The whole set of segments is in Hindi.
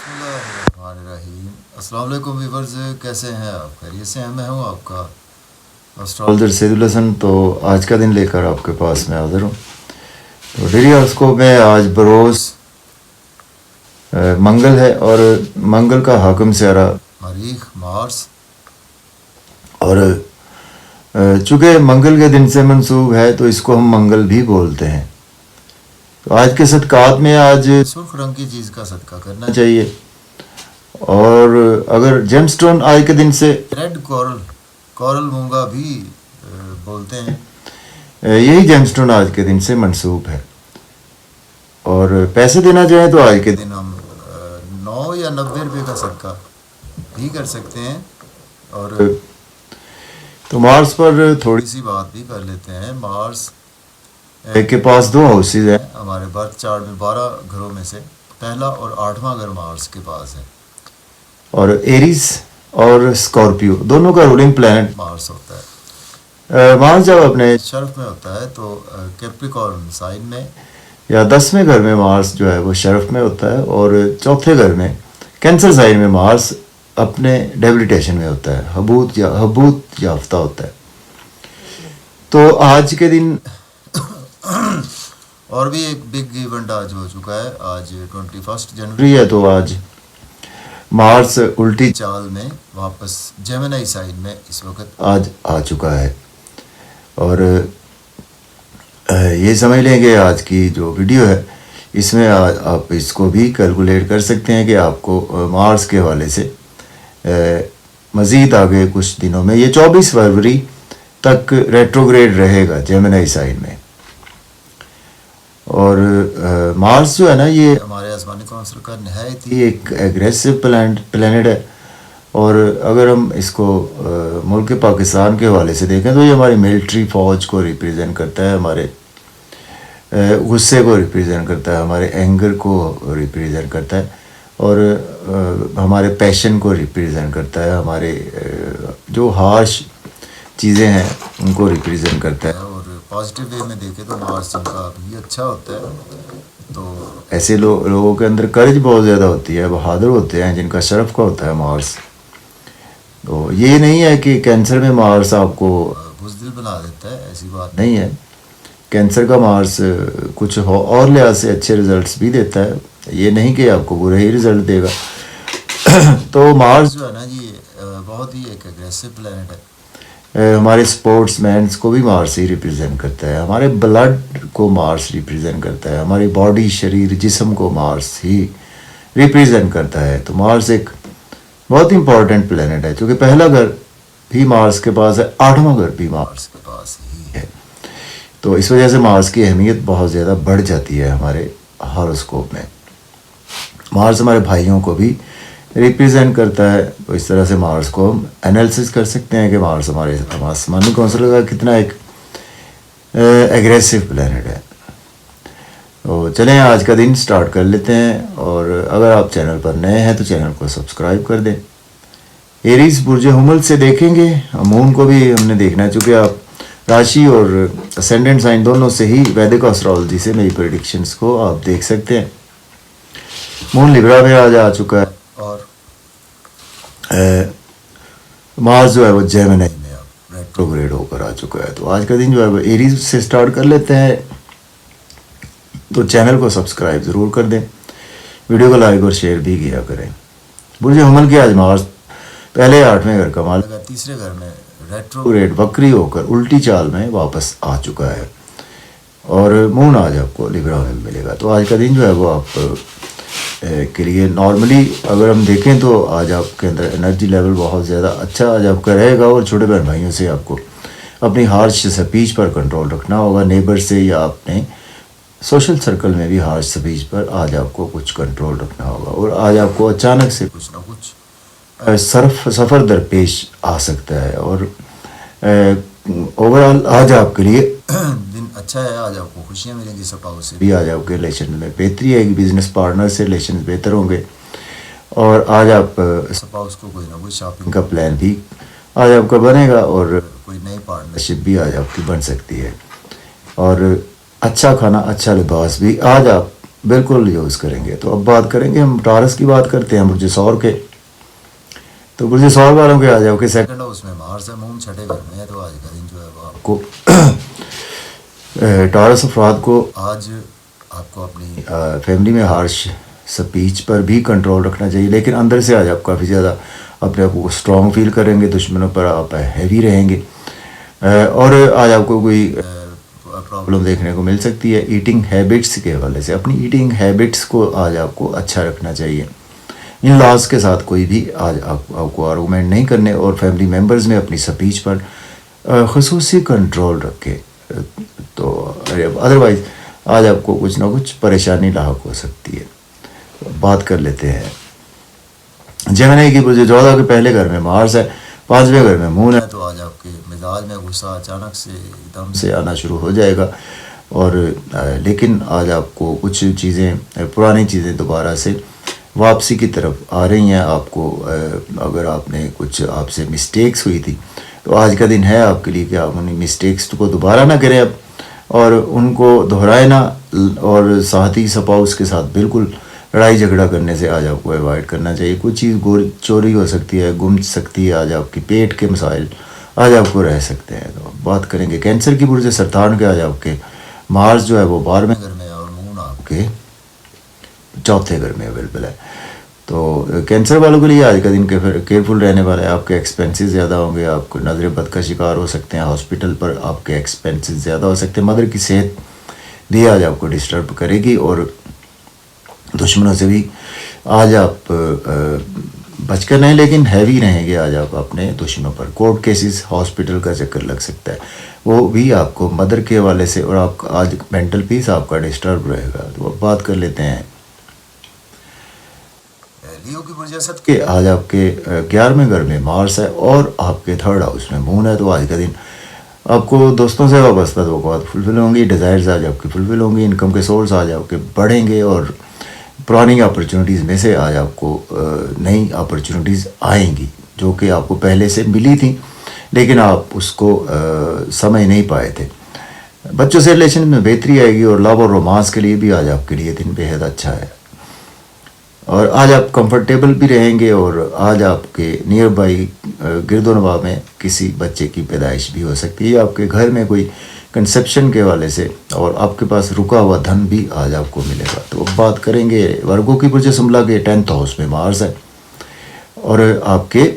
बिस्मिल्लाहिर्रहमानिर्रहीम। अस्सलाम वालेकुम व्यूअर्स, कैसे हैं आप? खैरियत से हैं? मैं हूं आपका एस्ट्रोलॉजर सैदुल हसन। तो आज का दिन लेकर आपके पास मैं हाज़िर हूं। तो डेली हॉरोस्कोप में आज बरोज़ मंगल है और मंगल का हाकिम सियारा मरीख मार्स, और चूँकि मंगल के दिन से मंसूब है तो इसको हम मंगल भी बोलते हैं। तो आज के सदक़ात में आज सुर्ख रंग की चीज़ का सदका करना चाहिए, और अगर जेमस्टोन आज के दिन से रेड कोरल कोरल मूंगा भी बोलते हैं, यही जेमस्टोन आज के दिन से मंसूब है। और पैसे देना चाहें तो आज के दिन हम 9 या 90 रुपये का सदका भी कर सकते हैं। और तो मार्स पर थोड़ी सी बात भी कर लेते हैं। मार्स के पास 2 हाउसेज हैं हमारे बर्थ चार्ट में। 12 घरों में से पहला और 8वां घर मार्स के पास है, और एरीज और स्कॉर्पियो दोनों का रूलिंग प्लैनेट मार्स होता है। मार्स जब अपने शर्फ में होता है तो कैप्रिकॉर्न साइन में या 10वें घर में मार्स जो है वो शर्फ में होता है, और चौथे घर में कैंसर साइन में मार्स अपने डेबिलिटेशन में होता है, हबूत याफ्ता होता है। तो आज के दिन और भी एक बिग इवेंट आज हो चुका है। आज 21 जनवरी है, तो आज मार्स उल्टी चाल में वापस जेमिनी साइन में इस वक्त आज आ चुका है। और ये समझ लें कि आज की जो वीडियो है इसमें आप इसको भी कैलकुलेट कर सकते हैं कि आपको मार्स के हवाले से मज़ीद आगे कुछ दिनों में ये 24 फरवरी तक रेट्रोग्रेड रहेगा जेमिनी साइन में। और मार्स जो है ना, ये हमारे आसमानी कौंसल का नहायत ही एक एग्रेसिव प्लैनेट है। और अगर हम इसको मुल्क पाकिस्तान के हवाले से देखें तो ये हमारी मिलिट्री फ़ौज को रिप्रेजेंट करता है, हमारे गुस्से को रिप्रेजेंट करता है, हमारे एंगर को रिप्रेजेंट करता है, और हमारे पैशन को रिप्रेजेंट करता है, हमारे जो हार्श चीज़ें हैं उनको रिप्रेजेंट करता है। और पॉजिटिव वे में देखें तो मार्स का भी अच्छा होता है। तो ऐसे लोगों के अंदर करेज बहुत ज़्यादा होती है, बहादुर होते हैं, जिनका शरफ का होता है मार्स। तो ये नहीं है कि कैंसर में मार्स आपको बुज़दिल बना देता है, ऐसी बात नहीं है। कैंसर का मार्स कुछ और लिहाज से अच्छे रिज़ल्ट्स भी देता है, ये नहीं कि आपको बुरे ही रिज़ल्ट देगा। तो मार्स जो है ना जी, बहुत ही एक एग्रेसिव प्लैनेट है। हमारे स्पोर्ट्स मैन्स को भी मार्स ही रिप्रेजेंट करता है, हमारे ब्लड को मार्स रिप्रेजेंट करता है, हमारी बॉडी शरीर जिस्म को मार्स ही रिप्रेजेंट करता है। तो मार्स एक बहुत इंपॉर्टेंट प्लैनेट है, क्योंकि पहला घर भी मार्स के पास है, 8वां घर भी मार्स के पास ही है। तो इस वजह से मार्स की अहमियत बहुत ज़्यादा बढ़ जाती है हमारे हॉरोस्कोप में। मार्स हमारे भाइयों को भी रिप्रेजेंट करता है। तो इस तरह से मार्स को हम एनालिसिस कर सकते हैं कि मार्स हमारे आसमानी कौंसल का कितना एक एग्रेसिव प्लैनेट है। तो चलें आज का दिन स्टार्ट कर लेते हैं। और अगर आप चैनल पर नए हैं तो चैनल को सब्सक्राइब कर दें। एरीज बुर्ज हुमल से देखेंगे, मून को भी हमने देखना है, चूँकि आप राशि और असेंडेंट साइन दोनों से ही वैदिक एस्ट्रोलॉजी से मेरी प्रेडिक्शंस को आप देख सकते हैं। मून लिब्रा में आज आ चुका है, और मार्स जो है वो जेमिनी में अब रेट्रोग्रेड होकर आ चुका है। तो आज का दिन जो है वो एरीज से स्टार्ट कर लेते हैं। तो चैनल को सब्सक्राइब ज़रूर कर दें, वीडियो को लाइक और शेयर भी किया करें। बुर्ज हुमल के आज मार्स पहले 8वें घर का मालिक, तीसरे घर में रेट्रोग्रेड वक्री होकर उल्टी चाल में वापस आ चुका है, और मून आज आपको लिब्रा में मिलेगा। तो आज का दिन जो है वो आप के लिए नॉर्मली अगर हम देखें तो आज आपके अंदर एनर्जी लेवल बहुत ज़्यादा अच्छा आज आपका रहेगा। और छोटे बहन भाइयों से आपको अपनी हार्श स्पीच पर कंट्रोल रखना होगा, नेबर से या अपने सोशल सर्कल में भी हार्श स्पीच पर आज आपको कुछ कंट्रोल रखना होगा। और आज आपको अचानक से कुछ ना कुछ सफ़र दरपेश आ सकता है। और ओवरऑल आज आपके लिए दिन अच्छा है। आज आपको खुशियाँ मिलेंगी, स्पाउस से भी आज आपके रिलेशन में बेहतरी आएगी, बिजनेस पार्टनर से रिलेशन बेहतर होंगे। और आज आप स्पाउस को कोई ना कोई शॉपिंग का प्लान भी आज आपका बनेगा, और कोई नई पार्टनरशिप भी आज आपकी बन सकती है। और अच्छा खाना अच्छा लिबास भी आज आप बिल्कुल यूज़ करेंगे। तो अब बात करेंगे, हम टॉरस की बात करते हैं बुर्ज सौर के। तो बुर्ज सौर वालों के आ जाओ कि सेकंड हाउस में मार्स है, मून छठे घर में है, तो आज का दिन जो है वो आपको टॉरस अफराद को आज आपको अपनी फैमिली में हार्श स्पीच पर भी कंट्रोल रखना चाहिए, लेकिन अंदर से आज आप काफ़ी ज़्यादा अपने आप को स्ट्रॉन्ग फील करेंगे, दुश्मनों पर आप हैवी रहेंगे। और आज आपको कोई प्रॉब्लम देखने को मिल सकती है ईटिंग हैबिट्स के हवाले से। अपनी ईटिंग हैबिट्स को आज आपको अच्छा रखना चाहिए। इन लॉज के साथ कोई भी आज आपको आर्गूमेंट नहीं करने, और फैमिली मेम्बर्स में अपनी स्पीच पर खसूसी कंट्रोल रखें। तो अदरवाइज़ आज आपको कुछ ना कुछ परेशानी लाहक हो सकती है। बात कर लेते हैं जेमिनी की बुर्ज जोधा के पहले घर में मार्स है, पांचवें घर में मून है, तो आज आपके मिजाज में गुस्सा अचानक से एकदम से आना शुरू हो जाएगा। और लेकिन आज आपको कुछ चीज़ें, पुरानी चीज़ें दोबारा से वापसी की तरफ आ रही हैं। आपको अगर आपने कुछ आपसे मिस्टेक्स हुई थी, तो आज का दिन है आपके लिए कि आप उन मिस्टेक्स को दोबारा ना करें अब, और उनको दोहराए ना, और साथी स्पाउस के साथ बिल्कुल लड़ाई झगड़ा करने से आज आपको अवॉइड करना चाहिए। कुछ चीज़ चोरी हो सकती है, गुम सकती है, आज आपकी पेट के मसाइल आज आपको रह सकते हैं। तो बात करेंगे कैंसर की बुर्ज सरतान के। आज आपके मार्स जो है वो 12वें घर में है, और मून आपके चौथे घर में अवेलेबल है। तो कैंसर वालों के लिए आज का दिन के फिर केयरफुल रहने वाला है। आपके एक्सपेंसेस ज़्यादा होंगे, आपको नजर बद का शिकार हो सकते हैं, हॉस्पिटल पर आपके एक्सपेंसेस ज़्यादा हो सकते हैं। मदर की सेहत भी आज आपको डिस्टर्ब करेगी, और दुश्मनों से भी आज आप बचकर रहें, लेकिन हैवी रहेंगे आज आप अपने दुश्मनों पर। कोर्ट केसेस, हॉस्पिटल का चक्कर लग सकता है, वो भी आपको मदर के हवाले से, और आपका आज मेंटल पीस आपका डिस्टर्ब रहेगा। तो अब बात कर लेते हैं लियो की वजह के। आज आपके 11वें घर में मार्स है, और आपके थर्ड हाउस में मून है। तो आज का दिन आपको दोस्तों से वाबस्ता तो फुलफिल होंगी, डिज़ायर्स आज आपकी फुलफिल होंगी, इनकम के सोर्स आज आपके बढ़ेंगे, और पुरानी अपॉर्चुनिटीज़ में से आज आपको नई अपॉर्चुनिटीज़ आएंगी जो कि आपको पहले से मिली थी, लेकिन आप उसको समय नहीं पाए थे। बच्चों से रिलेशन में बेहतरी आएगी, और लव और रोमांस के लिए भी आज आपके लिए दिन बेहद अच्छा है। और आज आप कंफर्टेबल भी रहेंगे, और आज आपके नियर बाई गिरदोनवा में किसी बच्चे की पैदाइश भी हो सकती है, आपके घर में कोई कंसेप्शन के वाले से, और आपके पास रुका हुआ धन भी आज आपको मिलेगा। तो अब बात करेंगे वर्गों की बुर्ज सुमला के 10th हाउस में मार्स है, और आपके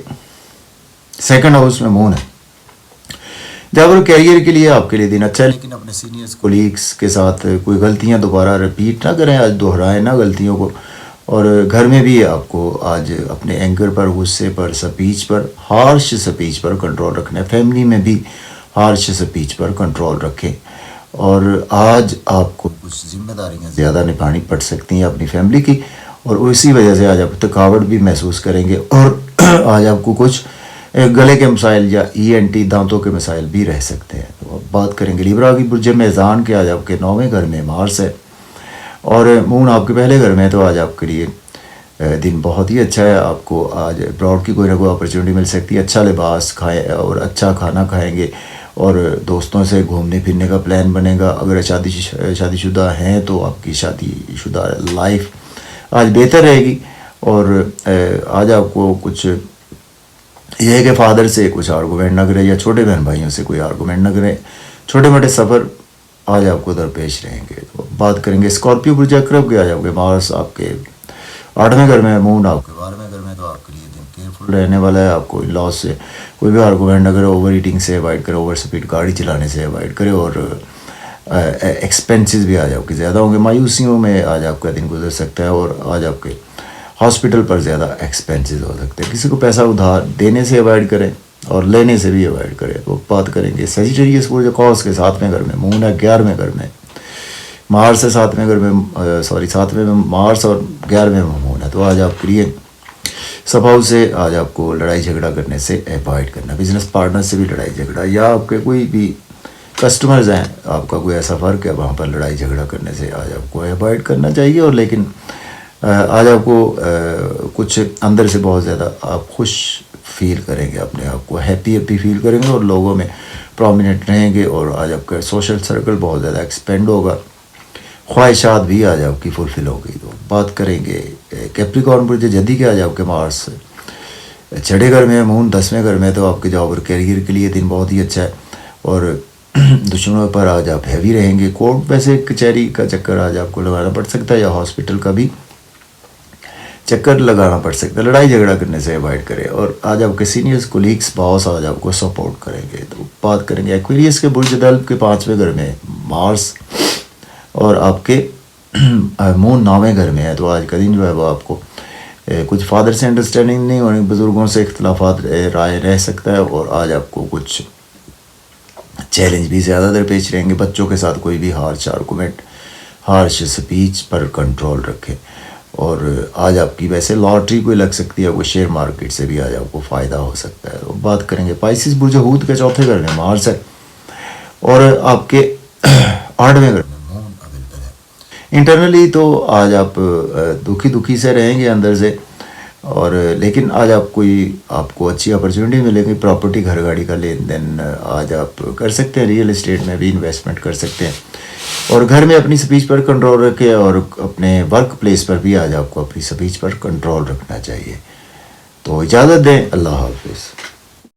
सेकंड हाउस में मून है। जब कैरियर के लिए आपके लिए दिन अच्छा है, लेकिन अपने सीनियर्स कोलीग्स के साथ कोई गलतियां दोबारा रिपीट ना करें, आज दोहराएं ना गलतियों को। और घर में भी आपको आज अपने एंकर पर, गुस्से पर, स्पीच पर, हार्श स्पीच पर कंट्रोल रखना है। फैमिली में भी हार्श स्पीच पर कंट्रोल रखें, और आज आपको कुछ जिम्मेदारियां ज़्यादा निभानी पड़ सकती हैं अपनी फैमिली की, और उसी वजह से आज आप थकावट भी महसूस करेंगे, और आज आपको कुछ गले के मसाइल या ENT दांतों के मसाइल भी रह सकते हैं। तो अब बात करेंगे लिब्रा की बुर्ज मेज़ान के। आज आपके 9वें घर में मार्स है, और मून आपके पहले घर में। तो आज आपके लिए दिन बहुत ही अच्छा है। आपको आज अब्रॉड की कोई ना कोई अपॉर्चुनिटी मिल सकती है, अच्छा लिबास खाएं और अच्छा खाना खाएंगे, और दोस्तों से घूमने फिरने का प्लान बनेगा। अगर शादीशुदा हैं तो आपकी शादीशुदा लाइफ आज बेहतर रहेगी, और आज आपको कुछ यह है कि फादर से कुछ आर्गूमेंट ना करें, या छोटे बहन भाइयों से कोई आर्गूमेंट ना करें। छोटे मोटे सफ़र आज आपको दरपेश रहेंगे। तो बात करेंगे स्कॉर्पियो बुर्ज अक्रब के। आज आपके मार्स आपके 8वें घर में, मून आपके 12वें घर में। तो आपके लिए दिन केयरफुल रहने वाला है। आपको लॉस से कोई भी आर्गूमेंट ना करें, ओवर ईटिंग से अवॉइड करें, ओवर स्पीड गाड़ी चलाने से अवॉइड करें, और एक्सपेंसेस भी आज आपके ज़्यादा होंगे। मायूसियों में आज आपका दिन गुजर सकता है, और आज आपके हॉस्पिटल पर ज़्यादा एक्सपेंसेस हो सकते हैं। किसी को पैसा उधार देने से अवॉइड करें, और लेने से भी अवॉइड करें। तो बात करेंगे सजिटेरियस बुर्ज कॉस के 7वें घर में मून है, 11वें घर में मार्स है, 7वें घर में 7वें में मार्स और 11वें में मून है। तो आज आपके लिए स्वभाव से आज आपको लड़ाई झगड़ा करने से अवॉइड करना, बिजनेस पार्टनर से भी लड़ाई झगड़ा, या आपके कोई भी कस्टमर्स हैं, आपका कोई ऐसा फ़र्क है, वहाँ पर लड़ाई झगड़ा करने से आज आपको अवॉइड करना चाहिए। और लेकिन आज आपको कुछ अंदर से बहुत ज़्यादा आप खुश फील करेंगे, अपने आप को हैप्पी फील करेंगे, और लोगों में प्रोमिनेंट रहेंगे, और आज आपका सोशल सर्कल बहुत ज़्यादा एक्सपेंड होगा। ख्वाहिशात भी आज आपकी फुलफिल हो गई। तो बात करेंगे कैप्रिकॉर्न बुर्ज जदी के आज आपके मार्स छठे घर में, मून 10वें घर में, तो आपके जॉब और करियर के लिए दिन बहुत ही अच्छा है। और दुश्मनों पर आज आप हैवी रहेंगे। कोर्ट वैसे कचहरी का चक्कर आज आपको लगाना पड़ सकता है, या हॉस्पिटल का भी चक्कर लगाना पड़ सकता है। लड़ाई झगड़ा करने से अवॉइड करें। और आज आपके सीनियर्स, कोलीग्स, बॉस आज आपको सपोर्ट करेंगे। तो बात करेंगे एक्वेरियस के बुर्ज दल्ब के 5वें घर में मार्स और आपके मून 9वें घर में है। तो आज का दिन जो है वो आपको कुछ फादर से अंडरस्टैंडिंग नहीं होने, बुज़ुर्गों से इख्तलाफात राय रह सकता है। और आज आपको कुछ चैलेंज भी ज़्यादा दरपेश रहेंगे। बच्चों के साथ कोई भी हार्श आर्गूमेंट, हार्श स्पीच पर कंट्रोल रखें। और आज आपकी वैसे लॉटरी कोई लग सकती है, कोई शेयर मार्केट से भी आज आपको फ़ायदा हो सकता है। तो बात करेंगे पाइसिस बुर्ज हूत के 4थे घर में मार्स है और आपके 8वें घर में मून अवेलेबल है। इंटरनली तो आज आप दुखी से रहेंगे अंदर से, और लेकिन आज आपको अच्छी अपॉर्चुनिटी मिलेगी। प्रॉपर्टी, घर गाड़ी का लेन देन आज आप कर सकते हैं। रियल एस्टेट में भी इन्वेस्टमेंट कर सकते हैं। और घर में अपनी स्पीच पर कंट्रोल रखें, और अपने वर्क प्लेस पर भी आज आपको अपनी स्पीच पर कंट्रोल रखना चाहिए। तो इजाज़त दें, अल्लाह हाफिज़।